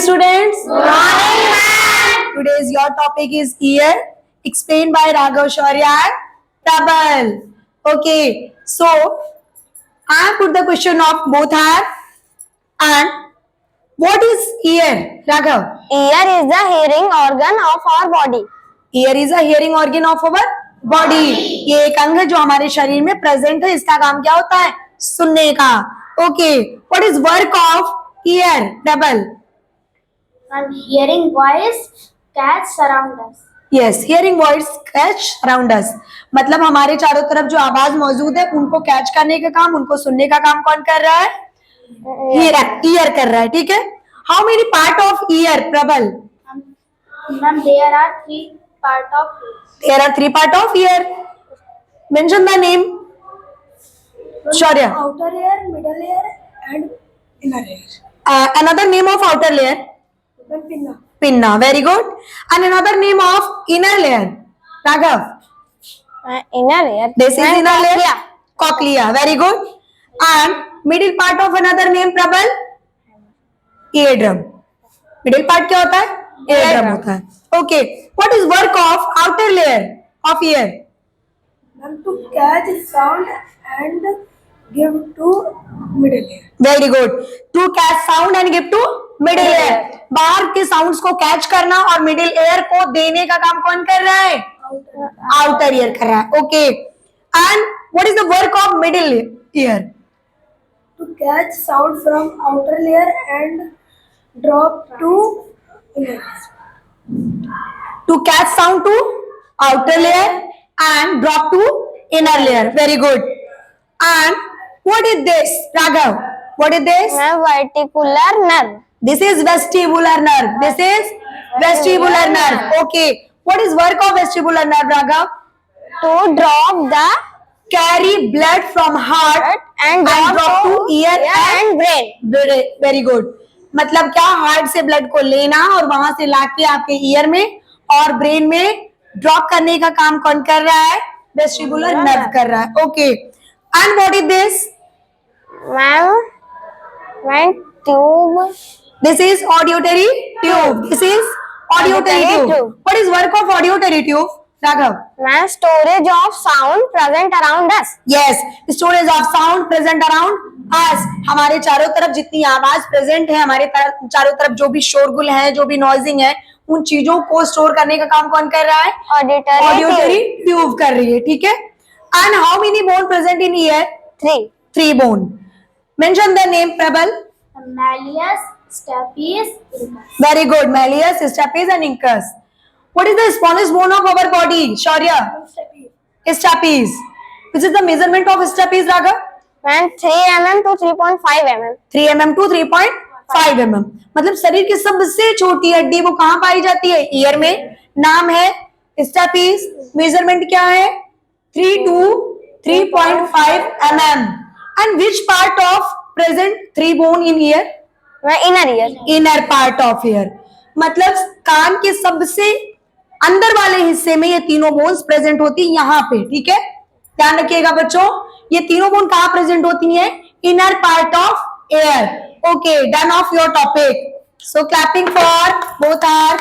students. Good morning, ma'am. Today's your topic is ear, explained by Raghav Shaurya and Prabal. Okay, so I put the question of both are and what is ear, Raghav? Ear is the hearing organ of our body. Ear is a hearing organ of our body. ये एक अंग है जो हमारे शरीर में present है. इसका काम क्या होता है? सुनने का. Okay, what is work of ear, Prabal? And hearing voice cats around us. Yes, hearing voice catch around us. मतलब हमारे चारों तरफ जो आवाज मौजूद है उनको कैच करने का काम, उनको सुनने का काम कौन कर रहा है? ईयर कर रहा है. ठीक है. How many part of year, प्रबल? Ma'am, there are three part of it. There are three part of ear. Mention the name. Shaurya. Outer ear, middle ear, and inner ear. Another name of outer layer? Pinna. Pinna. Very good. And another name of inner layer? Raghav. Inner ear. This is inner layer. Cochlea. Very good. And middle part of another name, Prabal? Eardrum. Middle part क्या होता है? Eardrum होता है. Okay. What is work of outer layer of ear? Ma'am, to catch sound and give to middle ear. Very good. To catch sound and give to middle ear. बाहर के sounds को catch करना और middle air को देने का काम कौन कर रहा है? आउटर ईयर कर रहा है. Okay. And what is the work of middle ear? To catch sound from outer layer and drop to inner ear. To catch sound to outer layer and drop to inner layer. Very good. And what is this, Raghav? What is this? Verticular nerve. This is vestibular nerve. This is vestibular nerve. Okay. What is work of vestibular nerve, Raghav? To drop the Carry blood from heart and drop to ear and brain. Very good. मतलब क्या? Heart से blood को लेना और वहां से लाके आपके ईयर में और ब्रेन में ड्रॉप करने का काम कौन कर रहा है? वेस्टिबुलर नर्व कर रहा है. Okay. And what is this? Ma'am, tube. This is auditory tube. This is auditory tube. What is work of auditory tube, Raghav? Ma'am, storage of sound present around us. Yes, storage of sound present around us. हमारे चारों तरफ जितनी आवाज present है, हमारे चारों तरफ जो भी शोरगुल है, जो भी नॉइजिंग है, उन चीजों को स्टोर करने का काम कौन कर रहा है? ऑडिटरी ट्यूब कर रही है. ठीक है. And how many bone present in year? Three bone. Mention the name, प्रबल. Malleus, stapes, incus. Very good. Malleus, stapes and incus. What is the smallest bone of our body, Shaurya? Stapes. Which is the measurement of stapes, Raghav? Ma'am, 3 mm to 3.5 mm. 3 mm to 3.5 mm. मतलब शरीर की सबसे छोटी हड्डी वो कहाँ पाई जाती है? ईयर में. नाम है स्टेपीज. मेजरमेंट क्या है? 3 to 3.5 mm. And which part of present 3 bone in ear? Inner ear. Inner part of ear. मतलब कान के सबसे अंदर वाले हिस्से में ये तीनों बोन्स प्रेजेंट होती है यहाँ पे. ठीक है. ध्यान रखिएगा बच्चों. ये तीनों बोन कहाँ प्रेजेंट होती है? Inner part of air. Okay. Done of your topic. So clapping for both are